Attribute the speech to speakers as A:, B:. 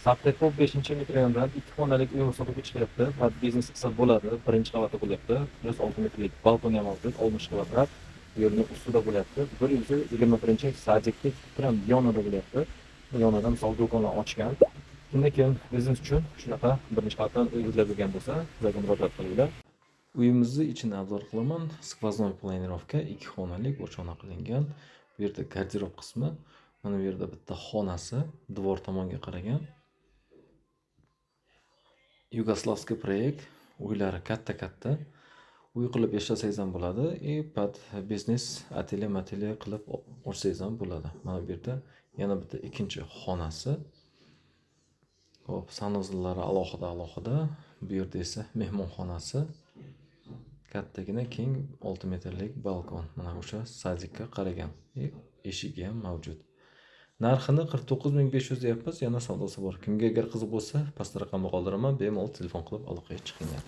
A: Saptekov 5-metr yondan 2 xonalik uy sotuvga chiqyapti. Va biznes qilsa bo'ladi. Birinchi qavatda bo'lyapti. Plus 6 metrlik balkon ham mavjud. 60 kvadrat. Yo'lning ustida bo'lyapti. Bir o'zi 21 sajiklik bilan yonida bo'lyapti. Yonidan misol do'konlar ochgan. Kim biznes uchun shunaqa birinchi qavatdan uy izlab yurgan bo'lsa, bizga murojaat qilinglar. Uyimizni ichini obzor qilaman. Skvoznoy planirovka 2 xonalik o'rchona qilingan. Bu yerda garderob qismi, mana bu yerda bitta xonasi devor tomonga qaragan. Yugoslavskiy proyekt, uylari katta-katta. Uy qilib yashasangiz ham bo'ladi, pat biznes atelye qilib ochsangiz ham bo'ladi. Mana bu yerda yana bitta ikkinchi xonasi. Xo'p, sanuzllari alohida. Bu yerda esa mehmonxonasi. Kattagina keng 6 metrlik balkon. Mana o'sha sajikka qaragan. Eshigi ham mavjud. Narxini 49500 deyapmiz, yana savdosi bor. Kimga agar qiziq bo'lsa, pastda raqamni qoldiraman, bemalol telefon qilib aloqaga chiqinglar.